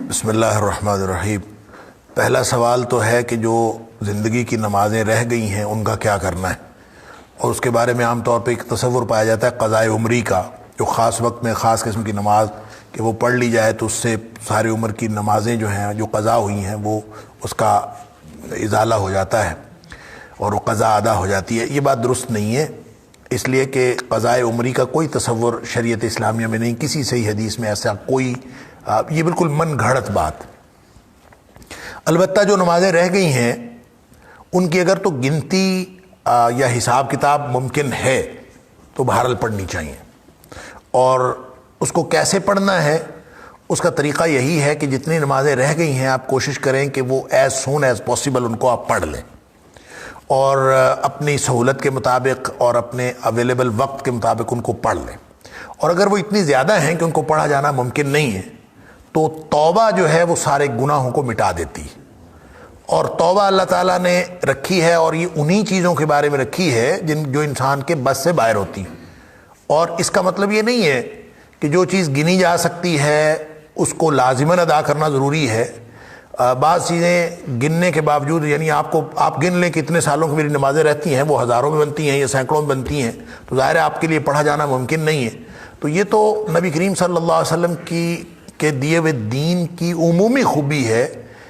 بسم اللہ الرحمن الرحیم۔ پہلا سوال تو ہے کہ جو زندگی کی نمازیں رہ گئی ہیں ان کا کیا کرنا ہے، اور اس کے بارے میں عام طور پہ ایک تصور پایا جاتا ہے قضائے عمری کا، جو خاص وقت میں خاص قسم کی نماز کہ وہ پڑھ لی جائے تو اس سے ساری عمر کی نمازیں جو ہیں جو قضا ہوئی ہیں وہ اس کا ازالہ ہو جاتا ہے اور وہ قضا ادا ہو جاتی ہے۔ یہ بات درست نہیں ہے، اس لیے کہ قضائے عمری کا کوئی تصور شریعت اسلامیہ میں نہیں، کسی صحیح حدیث میں ایسا کوئی، یہ بالکل من گھڑت بات۔ البتہ جو نمازیں رہ گئی ہیں ان کی اگر تو گنتی یا حساب کتاب ممکن ہے تو بہرحال پڑھنی چاہیے، اور اس کو کیسے پڑھنا ہے اس کا طریقہ یہی ہے کہ جتنی نمازیں رہ گئی ہیں آپ کوشش کریں کہ وہ as soon as possible in کو آپ پڑھ لیں، اور اپنی سہولت کے مطابق اور اپنے اویلیبل وقت کے مطابق ان کو پڑھ لیں۔ اور اگر وہ اتنی زیادہ ہیں کہ ان کو پڑھا جانا ممکن نہیں ہے تو توبہ جو ہے وہ سارے گناہوں کو مٹا دیتی ہے، اور توبہ اللہ تعالیٰ نے رکھی ہے، اور یہ انہی چیزوں کے بارے میں رکھی ہے جو انسان کے بس سے باہر ہوتی ہیں۔ اور اس کا مطلب یہ نہیں ہے کہ جو چیز گنی جا سکتی ہے اس کو لازماً ادا کرنا ضروری ہے۔ بعض چیزیں گننے کے باوجود، یعنی آپ گن لیں کہ اتنے سالوں کی میری نمازیں رہتی ہیں، وہ ہزاروں میں بنتی ہیں یا سینکڑوں میں بنتی ہیں، تو ظاہر ہے آپ کے لیے پڑھا جانا ممکن نہیں ہے۔ تو یہ تو نبی کریم صلی اللہ علیہ وسلم کے دیے ہوئے دین کی عمومی خوبی ہے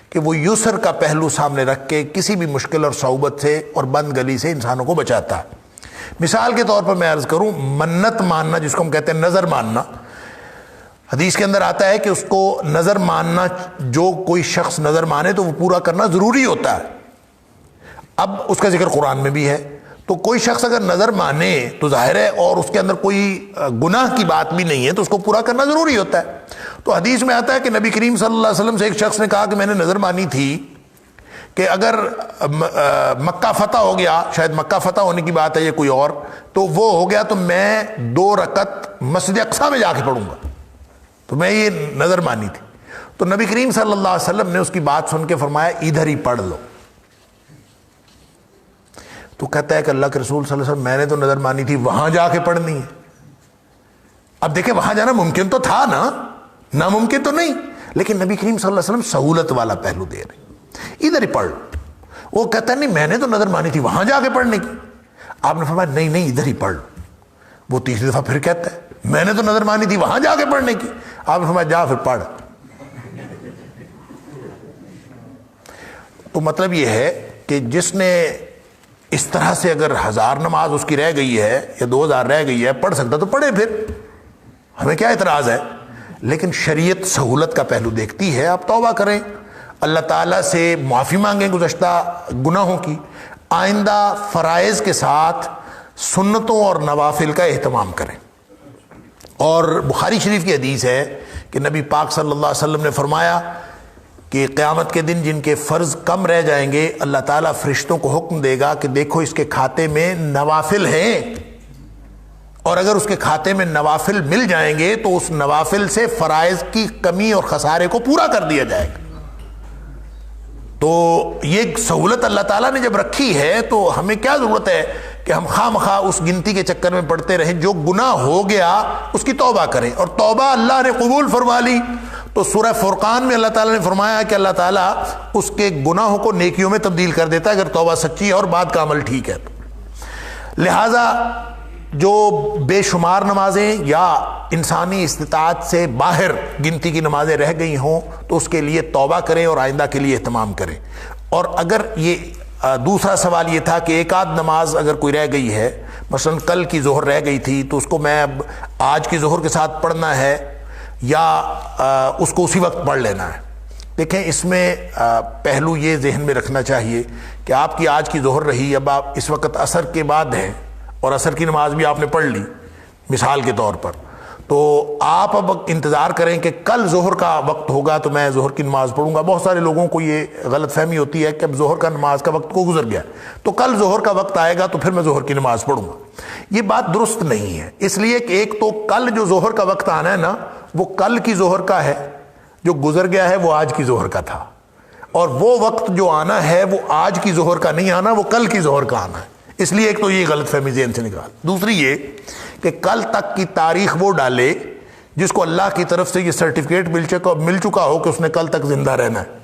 کہ وہ یسر کا پہلو سامنے رکھ کے کسی بھی مشکل اور صعوبت سے اور بند گلی سے انسانوں کو بچاتا ہے۔ مثال کے طور پر میں عرض کروں، منت ماننا جس کو ہم کہتے ہیں نظر ماننا، حدیث کے اندر آتا ہے کہ اس کو نظر ماننا، جو کوئی شخص نظر مانے تو وہ پورا کرنا ضروری ہوتا ہے۔ اب اس کا ذکر قرآن میں بھی ہے، تو کوئی شخص اگر نظر مانے تو ظاہر ہے اور اس کے اندر کوئی گناہ کی بات بھی نہیں ہے تو اس کو پورا کرنا ضروری ہوتا ہے۔ تو حدیث میں آتا ہے کہ نبی کریم صلی اللہ علیہ وسلم سے ایک شخص نے کہا کہ میں نے نظر مانی تھی کہ اگر مکہ فتح ہو گیا، شاید مکہ فتح ہونے کی بات ہے یہ کوئی اور، تو وہ ہو گیا تو میں 2 رکعت مسجد اقصیٰ میں جا کے پڑھوں گا، تو میں یہ نظر مانی تھی۔ تو نبی کریم صلی اللہ علیہ وسلم نے اس کی بات سن کے فرمایا ادھر ہی پڑھ لو۔ تو کہتا ہے کہ اللہ کے رسول صلی اللہ علیہ وسلم میں نے تو نظر مانی تھی وہاں جا کے پڑھنی ہے۔ اب دیکھیں وہاں جانا ممکن تو تھا نا، ناممکن تو نہیں، لیکن نبی کریم صلی اللہ علیہ وسلم سہولت والا پہلو دے رہے، ادھر ہی پڑھ لو۔ وہ کہتا ہے نہیں میں نے تو نظر مانی تھی وہاں جا کے پڑھنے کی۔ آپ نے فرمایا نہیں ادھر ہی پڑھ لو۔ وہ تیسری دفعہ پھر کہتا ہے میں نے تو نظر مانی تھی وہاں جا کے پڑھنے کی۔ آپ نے فرمایا جا پھر پڑھ۔ تو مطلب یہ ہے کہ جس نے اس طرح سے اگر 1000 نماز اس کی رہ گئی ہے یا 2000 رہ گئی ہے، پڑھ سکتا تو پڑھے، پھر ہمیں کیا اعتراض ہے؟ لیکن شریعت سہولت کا پہلو دیکھتی ہے۔ آپ توبہ کریں، اللہ تعالیٰ سے معافی مانگیں گزشتہ گناہوں کی، آئندہ فرائض کے ساتھ سنتوں اور نوافل کا اہتمام کریں۔ اور بخاری شریف کی حدیث ہے کہ نبی پاک صلی اللہ علیہ وسلم نے فرمایا کہ قیامت کے دن جن کے فرض کم رہ جائیں گے اللہ تعالیٰ فرشتوں کو حکم دے گا کہ دیکھو اس کے کھاتے میں نوافل ہیں، اور اگر اس کے کھاتے میں نوافل مل جائیں گے تو اس نوافل سے فرائض کی کمی اور خسارے کو پورا کر دیا جائے گا۔ تو یہ سہولت اللہ تعالیٰ نے جب رکھی ہے تو ہمیں کیا ضرورت ہے کہ ہم خواہ مخواہ اس گنتی کے چکر میں پڑتے رہیں؟ جو گناہ ہو گیا اس کی توبہ کریں، اور توبہ اللہ نے قبول فرما لی۔ تو سورہ فرقان میں اللہ تعالیٰ نے فرمایا کہ اللہ تعالیٰ اس کے گناہوں کو نیکیوں میں تبدیل کر دیتا ہے اگر توبہ سچی ہے اور بعد کا عمل ٹھیک ہے۔ لہٰذا جو بے شمار نمازیں یا انسانی استطاعت سے باہر گنتی کی نمازیں رہ گئی ہوں تو اس کے لیے توبہ کریں اور آئندہ کے لیے اہتمام کریں۔ اور اگر یہ دوسرا سوال یہ تھا کہ ایک آدھ نماز اگر کوئی رہ گئی ہے، مثلا کل کی ظہر رہ گئی تھی تو اس کو میں اب آج کی ظہر کے ساتھ پڑھنا ہے یا اس کو اسی وقت پڑھ لینا ہے؟ دیکھیں اس میں پہلو یہ ذہن میں رکھنا چاہیے کہ آپ کی آج کی ظہر رہی، اب آپ اس وقت عصر کے بعد ہیں اور عصر کی نماز بھی آپ نے پڑھ لی مثال کے طور پر، تو آپ اب انتظار کریں کہ کل ظہر کا وقت ہوگا تو میں ظہر کی نماز پڑھوں گا۔ بہت سارے لوگوں کو یہ غلط فہمی ہوتی ہے کہ اب ظہر کا نماز کا وقت کو گزر گیا تو کل ظہر کا وقت آئے گا تو پھر میں ظہر کی نماز پڑھوں گا۔ یہ بات درست نہیں ہے، اس لیے کہ ایک تو کل جو ظہر کا وقت آنا ہے نا وہ کل کی ظہر کا ہے، جو گزر گیا ہے وہ آج کی ظہر کا تھا، اور وہ وقت جو آنا ہے وہ آج کی ظہر کا نہیں آنا، وہ کل کی ظہر کا آنا ہے۔ اس لیے ایک تو یہ غلط فہمی ذہن سے نکال۔ دوسری یہ کہ کل تک کی تاریخ وہ ڈالے جس کو اللہ کی طرف سے یہ سرٹیفکیٹ مل چکا ہو کہ اس نے کل تک زندہ رہنا ہے،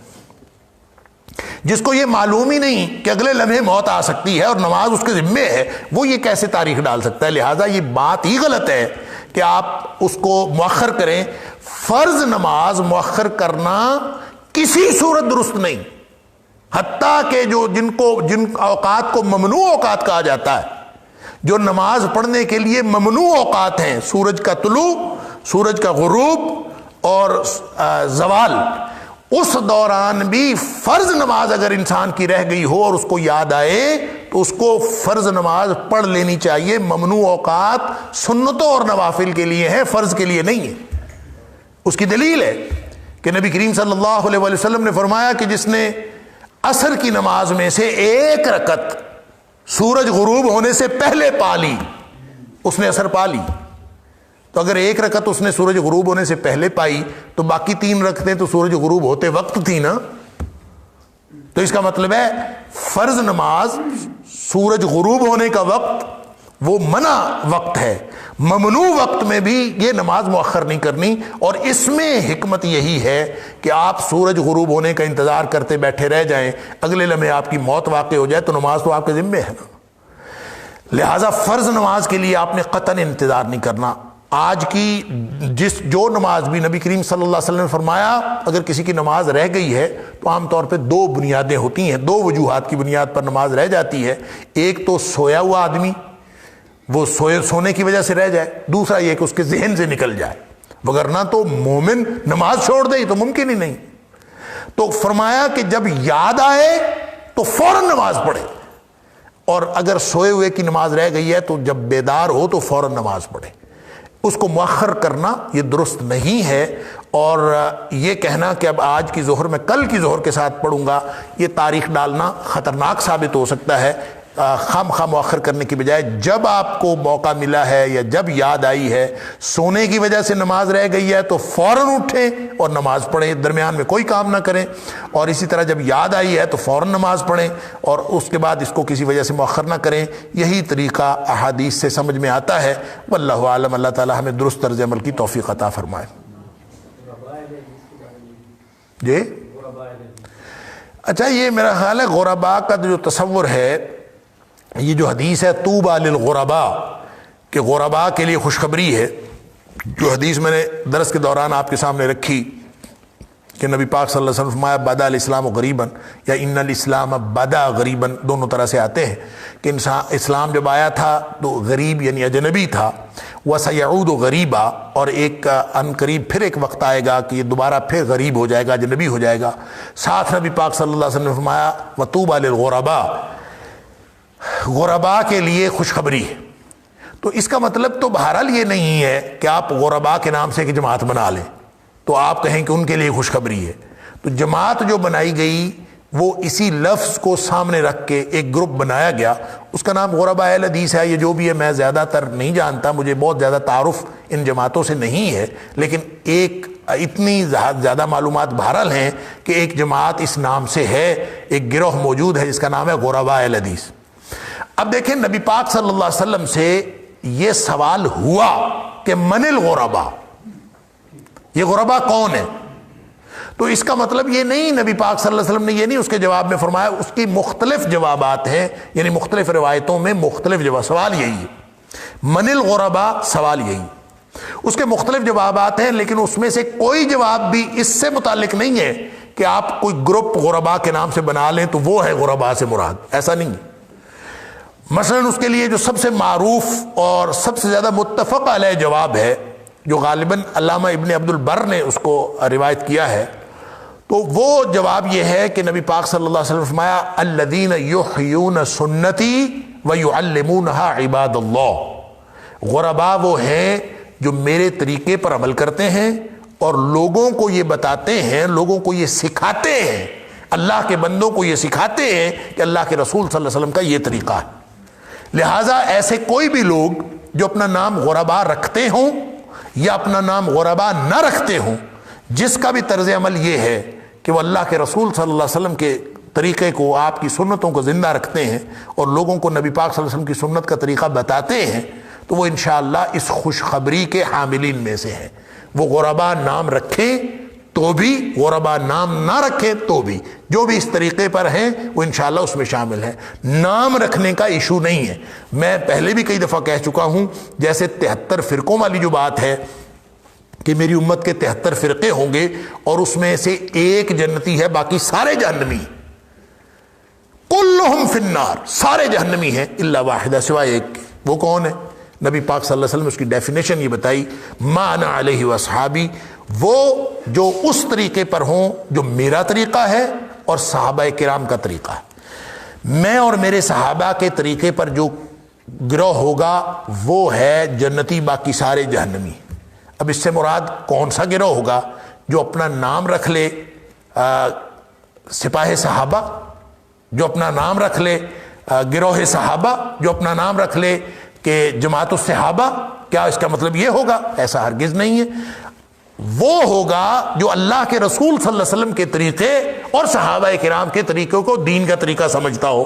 جس کو یہ معلوم ہی نہیں کہ اگلے لمحے موت آ سکتی ہے اور نماز اس کے ذمے ہے، وہ یہ کیسے تاریخ ڈال سکتا ہے؟ لہٰذا یہ بات ہی غلط ہے کہ آپ اس کو مؤخر کریں۔ فرض نماز مؤخر کرنا کسی صورت درست نہیں، حتیٰ کہ جن اوقات کو ممنوع اوقات کہا جاتا ہے، جو نماز پڑھنے کے لیے ممنوع اوقات ہیں، سورج کا طلوع، سورج کا غروب اور زوال، اس دوران بھی فرض نماز اگر انسان کی رہ گئی ہو اور اس کو یاد آئے تو اس کو فرض نماز پڑھ لینی چاہیے۔ ممنوع اوقات سنتوں اور نوافل کے لیے ہیں، فرض کے لیے نہیں ہے۔ اس کی دلیل ہے کہ نبی کریم صلی اللہ علیہ وسلم نے فرمایا کہ جس نے عصر کی نماز میں سے ایک رکعت سورج غروب ہونے سے پہلے پا لی، اس نے عصر پا لی۔ تو اگر ایک رکعت اس نے سورج غروب ہونے سے پہلے پائی تو باقی 3 رکعتیں تو سورج غروب ہوتے وقت تھی نا۔ تو اس کا مطلب ہے فرض نماز سورج غروب ہونے کا وقت وہ منع وقت ہے، ممنوع وقت میں بھی یہ نماز مؤخر نہیں کرنی۔ اور اس میں حکمت یہی ہے کہ آپ سورج غروب ہونے کا انتظار کرتے بیٹھے رہ جائیں، اگلے لمحے آپ کی موت واقع ہو جائے تو نماز تو آپ کے ذمے ہے نا۔ لہٰذا فرض نماز کے لیے آپ نے قطعاً انتظار نہیں کرنا۔ آج کی جو نماز بھی نبی کریم صلی اللہ علیہ وسلم نے فرمایا اگر کسی کی نماز رہ گئی ہے تو عام طور پہ 2 بنیادیں ہوتی ہیں، 2 وجوہات کی بنیاد پر نماز رہ جاتی ہے۔ ایک تو سویا ہوا آدمی، وہ سونے کی وجہ سے رہ جائے، دوسرا یہ کہ اس کے ذہن سے نکل جائے، وگرنہ تو مومن نماز چھوڑ دے تو ممکن ہی نہیں۔ تو فرمایا کہ جب یاد آئے تو فوراً نماز پڑھے، اور اگر سوئے ہوئے کی نماز رہ گئی ہے تو جب بیدار ہو تو فوراً نماز پڑھے۔ اس کو مؤخر کرنا یہ درست نہیں ہے، اور یہ کہنا کہ اب آج کی ظہر میں کل کی ظہر کے ساتھ پڑھوں گا، یہ تاریخ ڈالنا خطرناک ثابت ہو سکتا ہے۔ خام مؤخر کرنے کی بجائے جب آپ کو موقع ملا ہے یا جب یاد آئی ہے، سونے کی وجہ سے نماز رہ گئی ہے تو فوراً اٹھیں اور نماز پڑھیں، درمیان میں کوئی کام نہ کریں۔ اور اسی طرح جب یاد آئی ہے تو فوراً نماز پڑھیں اور اس کے بعد اس کو کسی وجہ سے مؤخر نہ کریں۔ یہی طریقہ احادیث سے سمجھ میں آتا ہے۔ واللہ عالم، اللہ تعالی ہمیں درست طرز عمل کی توفیق عطا فرمائے۔ جی اچھا، یہ میرا خیال ہے غرباء کا جو تصور ہے، یہ جو حدیث ہے طوبیٰ للغرباء کہ غرباء کے لیے خوشخبری ہے، جو حدیث میں نے درس کے دوران آپ کے سامنے رکھی کہ نبی پاک صلی اللہ علیہ وسلم فرمایا بدا الاسلام غریباً یا ان الاسلام بدا غریباً، دونوں طرح سے آتے ہیں کہ اسلام جب آیا تھا تو غریب یعنی اجنبی تھا، وسیعود غریبا، اور ایک ان قریب پھر ایک وقت آئے گا کہ یہ دوبارہ پھر غریب ہو جائے گا، اجنبی ہو جائے گا۔ ساتھ نبی پاک صلی اللہ علیہ وسلم نے فرمایا وطوبیٰ للغرباء، غرباء کے لیے خوشخبری ہے۔ تو اس کا مطلب تو بہرحال یہ نہیں ہے کہ آپ غرباء کے نام سے ایک جماعت بنا لیں تو آپ کہیں کہ ان کے لیے خوشخبری ہے۔ تو جماعت جو بنائی گئی وہ اسی لفظ کو سامنے رکھ کے ایک گروپ بنایا گیا، اس کا نام غرباء اہل حدیث ہے۔ یہ جو بھی ہے میں زیادہ تر نہیں جانتا، مجھے بہت زیادہ تعارف ان جماعتوں سے نہیں ہے، لیکن ایک اتنی زیادہ معلومات بہرحال ہیں کہ ایک جماعت اس نام سے ہے، ایک گروہ موجود ہے جس کا نام ہے غرباء اہل حدیث۔ اب دیکھیں نبی پاک صلی اللہ علیہ وسلم سے یہ سوال ہوا کہ من الغرباء، یہ غرباء کون ہے؟ تو اس کا مطلب یہ نہیں نبی پاک صلی اللہ علیہ وسلم نے یہ نہیں اس کے جواب میں فرمایا، اس کی مختلف جوابات ہیں، یعنی مختلف روایتوں میں مختلف جواب، سوال یہی ہے من الغرباء، سوال یہی، اس کے مختلف جوابات ہیں، لیکن اس میں سے کوئی جواب بھی اس سے متعلق نہیں ہے کہ آپ کوئی گروپ غرباء کے نام سے بنا لیں تو وہ ہے غرباء سے مراد، ایسا نہیں ہے۔ مثلا اس کے لیے جو سب سے معروف اور سب سے زیادہ متفق علیہ جواب ہے، جو غالباً علامہ ابن عبد البر نے اس کو روایت کیا ہے، تو وہ جواب یہ ہے کہ نبی پاک صلی اللہ علیہ وسلم فرمایا الذین یحیون سنتی ویعلمونها عباد اللہ، غرباء وہ ہیں جو میرے طریقے پر عمل کرتے ہیں اور لوگوں کو یہ بتاتے ہیں، لوگوں کو یہ سکھاتے ہیں، اللہ کے بندوں کو یہ سکھاتے ہیں کہ اللہ کے رسول صلی اللہ علیہ وسلم کا یہ طریقہ ہے۔ لہٰذا ایسے کوئی بھی لوگ جو اپنا نام غرباء رکھتے ہوں یا اپنا نام غرباء نہ رکھتے ہوں، جس کا بھی طرز عمل یہ ہے کہ وہ اللہ کے رسول صلی اللہ علیہ وسلم کے طریقے کو، آپ کی سنتوں کو زندہ رکھتے ہیں اور لوگوں کو نبی پاک صلی اللہ علیہ وسلم کی سنت کا طریقہ بتاتے ہیں، تو وہ انشاءاللہ اس خوشخبری کے حاملین میں سے ہیں۔ وہ غربا نام رکھیں تو بھی، غربا نام نہ رکھیں تو بھی، جو بھی اس طریقے پر ہیں وہ انشاءاللہ اس میں شامل ہیں۔ نام رکھنے کا ایشو نہیں ہے۔ میں پہلے بھی کئی دفعہ کہہ چکا ہوں، جیسے 73 فرقوں والی جو بات ہے کہ میری امت کے 73 فرقے ہوں گے اور اس میں سے ایک جنتی ہے، باقی سارے جہنمی، کلہم فی النار، سارے جہنمی ہیں الا واحدہ، سوائے ایک کے۔ وہ کون ہے؟ نبی پاک صلی اللہ علیہ وسلم اس کی ڈیفینیشن یہ بتائی، ما انا علیہ واصحابی، وہ جو اس طریقے پر ہوں جو میرا طریقہ ہے اور صحابہ کرام کا طریقہ ہے۔ میں اور میرے صحابہ کے طریقے پر جو گروہ ہوگا وہ ہے جنتی، باقی سارے جہنمی۔ اب اس سے مراد کون سا گروہ ہوگا؟ جو اپنا نام رکھ لے سپاہ صحابہ، جو اپنا نام رکھ لے گروہ صحابہ، جو اپنا نام رکھ لے کہ جماعت الصحابہ۔ کیا اس کا مطلب یہ ہوگا؟ ایسا ہرگز نہیں ہے۔ وہ ہوگا جو اللہ کے رسول صلی اللہ علیہ وسلم کے طریقے اور صحابہ کرام کے طریقوں کو دین کا طریقہ سمجھتا ہو۔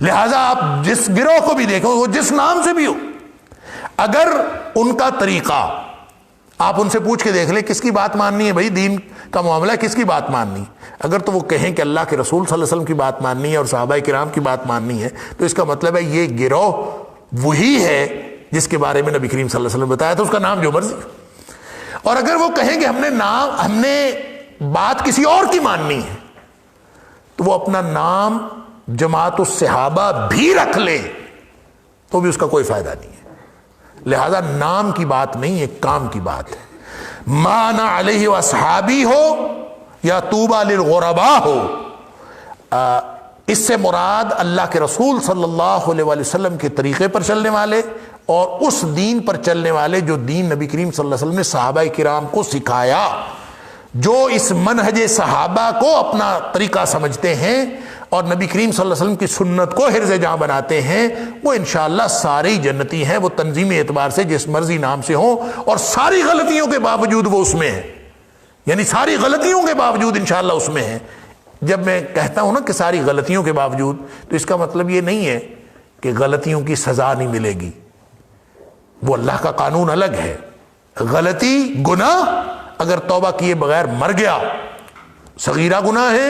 لہذا آپ جس گروہ کو بھی دیکھو، وہ جس نام سے بھی ہو، اگر ان کا طریقہ آپ ان سے پوچھ کے دیکھ لیں کس کی بات ماننی ہے بھائی، دین کا معاملہ کس کی بات ماننی، اگر تو وہ کہیں کہ اللہ کے رسول صلی اللہ علیہ وسلم کی بات ماننی ہے اور صحابہ کرام کی بات ماننی ہے، تو اس کا مطلب ہے یہ گروہ وہی ہے جس کے بارے میں نبی کریم صلی اللہ علیہ وسلم بتایا تھا، اس کا نام جو مرضی۔ اور اگر وہ کہیں کہ ہم نے بات کسی اور کی ماننی ہے، تو وہ اپنا نام جماعت الصحابہ بھی رکھ لے تو بھی اس کا کوئی فائدہ نہیں ہے۔ لہذا نام کی بات نہیں ہے، کام کی بات ہے۔ ما انا علیہ واصحابی ہو یا طوبی للغرباء ہو، اس سے مراد اللہ کے رسول صلی اللہ علیہ وسلم کے طریقے پر چلنے والے اور اس دین پر چلنے والے جو دین نبی کریم صلی اللہ علیہ وسلم نے صحابہ کرام کو سکھایا، جو اس منہج صحابہ کو اپنا طریقہ سمجھتے ہیں اور نبی کریم صلی اللہ علیہ وسلم کی سنت کو حرز جاں بناتے ہیں، وہ انشاءاللہ سارے ہی جنتی ہیں۔ وہ تنظیمی اعتبار سے جس مرضی نام سے ہوں اور ساری غلطیوں کے باوجود وہ اس میں ہیں، یعنی ساری غلطیوں کے باوجود انشاءاللہ اس میں ہیں۔ جب میں کہتا ہوں نا کہ ساری غلطیوں کے باوجود، تو اس کا مطلب یہ نہیں ہے کہ غلطیوں کی سزا نہیں ملے گی، وہ اللہ کا قانون الگ ہے۔ غلطی، گناہ اگر توبہ کیے بغیر مر گیا، صغیرہ گناہ ہے،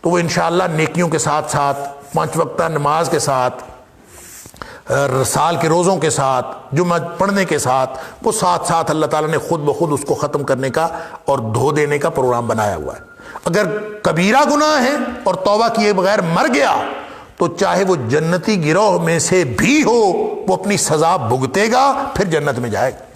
تو وہ انشاءاللہ نیکیوں کے ساتھ ساتھ، 5 وقتہ نماز کے ساتھ، سال کے روزوں کے ساتھ، جمعہ پڑھنے کے ساتھ، وہ ساتھ ساتھ اللہ تعالیٰ نے خود بخود اس کو ختم کرنے کا اور دھو دینے کا پروگرام بنایا ہوا ہے۔ اگر کبیرہ گناہ ہے اور توبہ کیے بغیر مر گیا، تو چاہے وہ جنتی گروہ میں سے بھی ہو، وہ اپنی سزا بھگتے گا، پھر جنت میں جائے گا۔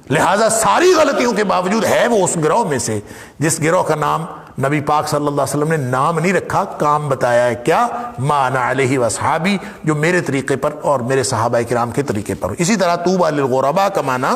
لہذا ساری غلطیوں کے باوجود ہے وہ اس گروہ میں سے جس گروہ کا نام نبی پاک صلی اللہ علیہ وسلم نے نام نہیں رکھا، کام بتایا ہے۔ کیا؟ ما انا علیہ واصحابی، جو میرے طریقے پر اور میرے صحابہ کرام کے طریقے پر۔ اسی طرح طوبی للغرباء کا معنی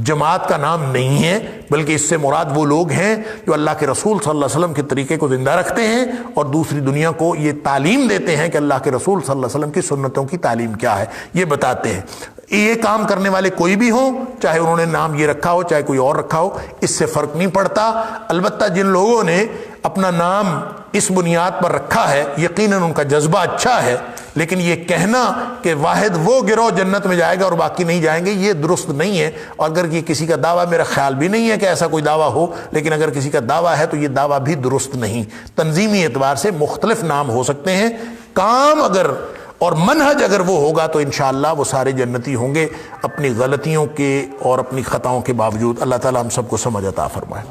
جماعت کا نام نہیں ہے، بلکہ اس سے مراد وہ لوگ ہیں جو اللہ کے رسول صلی اللہ علیہ وسلم کے طریقے کو زندہ رکھتے ہیں اور دوسری دنیا کو یہ تعلیم دیتے ہیں کہ اللہ کے رسول صلی اللہ علیہ وسلم کی سنتوں کی تعلیم کیا ہے، یہ بتاتے ہیں۔ یہ کام کرنے والے کوئی بھی ہوں، چاہے انہوں نے نام یہ رکھا ہو چاہے کوئی اور رکھا ہو، اس سے فرق نہیں پڑتا۔ البتہ جن لوگوں نے اپنا نام اس بنیاد پر رکھا ہے، یقیناً ان کا جذبہ اچھا ہے، لیکن یہ کہنا کہ واحد وہ گروہ جنت میں جائے گا اور باقی نہیں جائیں گے، یہ درست نہیں ہے۔ اور اگر یہ کسی کا دعویٰ، میرا خیال بھی نہیں ہے کہ ایسا کوئی دعویٰ ہو، لیکن اگر کسی کا دعویٰ ہے تو یہ دعویٰ بھی درست نہیں۔ تنظیمی اعتبار سے مختلف نام ہو سکتے ہیں، کام اگر اور منہج اگر وہ ہوگا تو انشاءاللہ وہ سارے جنتی ہوں گے، اپنی غلطیوں کے اور اپنی خطاؤں کے باوجود۔ اللہ تعالیٰ ہم سب کو سمجھ عطا فرمائے۔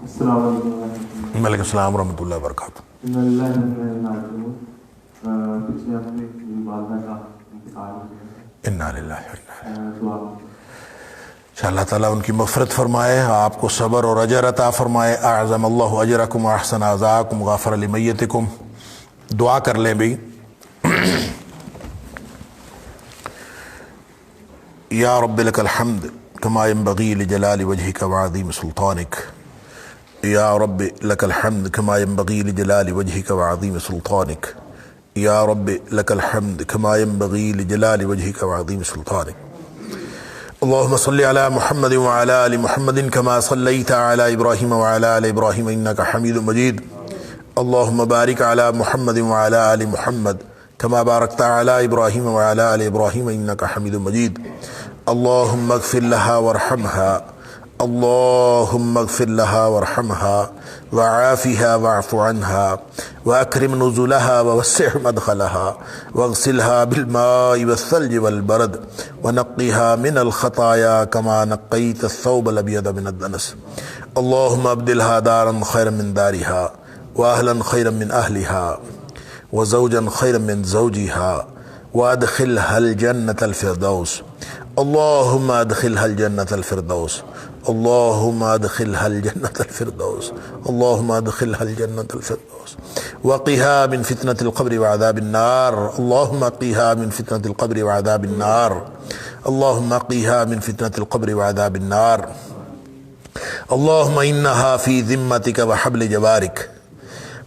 السلام علیکم۔ وعلیکم السلام ورحمۃ اللہ وبرکاتہ۔ پچھلے ہفتے میری والدہ کا انتقال ہو گیا۔ انا للہ و انا الیہ۔ اللہ تعالیٰ ان کی مغفرت فرمائے، آپ کو صبر اور اجر عطا فرمائے۔ اعظم اللہ اجرکم واحسن عزاکم غفر لمیتکم۔ دعا کر لیں بھئی۔ یا رب لک الحمد کما ينبغی لجلال وجهک وعظیم سلطانک۔ یا رب لک الحمد کما ينبغی لجلال وجهک وعظیم سلطانک۔ یا رب لک الحمد کما ينبغی لجلال وجهک وعظیم سلطانک۔ اللهم صل على محمد وعلى آل محمد كما صليت على إبراهيم وعلى آل إبراهيم إنك حميد مجيد۔ اللهم بارك على محمد وعلى آل محمد كما باركت على إبراهيم وعلى آل إبراهيم إنك حميد مجيد۔ اللهم اغفر لها وارحمها اللهم اغفر لها وارحمها وعافها واعف عنها وأكرم نزلها ووسع مدخلها واغسلها بالماء والثلج والبرد ونقها من الخطايا كما نقيت الثوب الأبيض من الدنس. اللهم أبدلها دارا خيرا من دارها وأهلا خيرا من أهلها وزوجا خيرا من زوجها وأدخلها الجنة الفردوس. اللهم أدخلها الجنة الفردوس. اللهم أدخلها الجنة الفردوس. اللهم أدخلها الجنة الفردوس. وقها من فتنة القبر وعذاب النار. اللهم قها من فتنة القبر وعذاب النار. اللهم قها من فتنة القبر وعذاب النار. اللهم إنها في ذمتك وحبل جوارك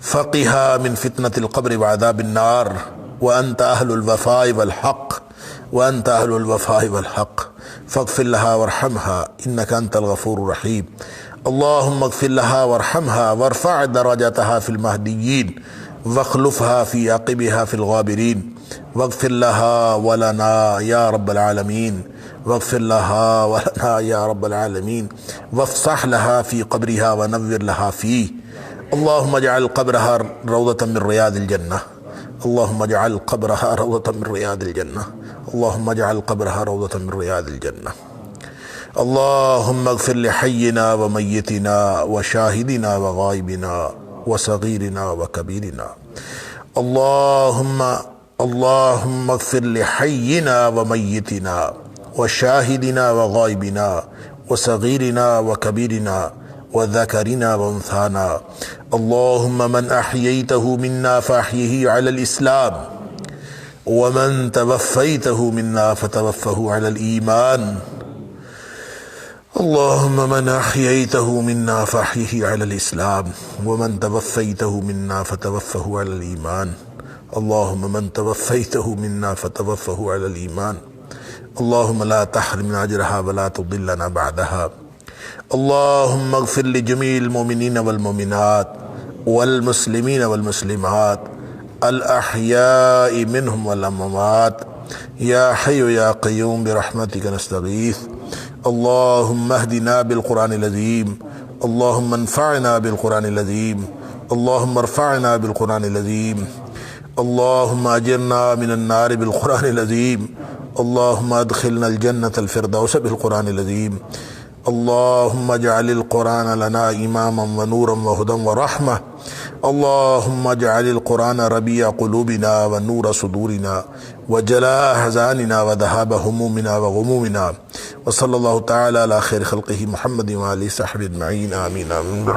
فقها من فتنة القبر وعذاب النار. وأنت أهل الوفاء والحق وأنت أهل الوفاء والحق فاغفر لها وارحمها إنك أنت الغفور الرحيم. اللهم اغفر لها وارحمها وارفع درجتها في المهديين واخلفها في عقبها في الغابرين. واغفر لها ولنا يا رب العالمين. واغفر لها ولنا يا رب العالمين. وافصح لها في قبرها ونور لها فيه. اللهم اجعل قبرها روضة من رياض الجنة. اللهم اجعل قبرها روضة من رياض الجنة. اللهم اجعل قبرها روضة من رياض الجنة. اللهم اغفر لحينا وميتنا وشاهدنا وغائبنا وصغيرنا وكبيرنا. اللهم اغفر لحينا وميتنا وشاهدنا وغائبنا وصغيرنا وكبيرنا وذكرنا وانثانا. اللهم من أحييته منا فأحيه على الإسلام ومن توفيته منا فتوفه على الإيمان. اللهم من أحييته منا فأحيه على الإسلام ومن توفيته منا فتوفه على الإيمان. اللهم من توفيته منا فتوفه على الإيمان. اللهم لا تحرمنا أجرها ولا تضلنا بعدها. اللهم اغفر لجميع المؤمنين والمؤمنات والمسلمين والمسلمات الأحياء منهم والأموات يا حي يا قيوم برحمتك نستغيث. اللهم اهدنا بالقرآن العظيم. اللهم انفعنا بالقرآن العظيم. اللهم ارفعنا بالقرآن العظيم. اللهم أجرنا من النار بالقرآن العظيم. اللهم ادخلنا الجنة الفردوس بالقرآن العظيم. اللهم اجعل القرآن لنا إماما ونورا وهدى ورحمة. اللهم اجعل القرآن ربيع قلوبنا ونور صدورنا وجلاء أحزاننا وذهاب همومنا وغمومنا. وصلى الله تعالى على خير خلقه محمد وآله وصحبه أجمعين. آمين آمين.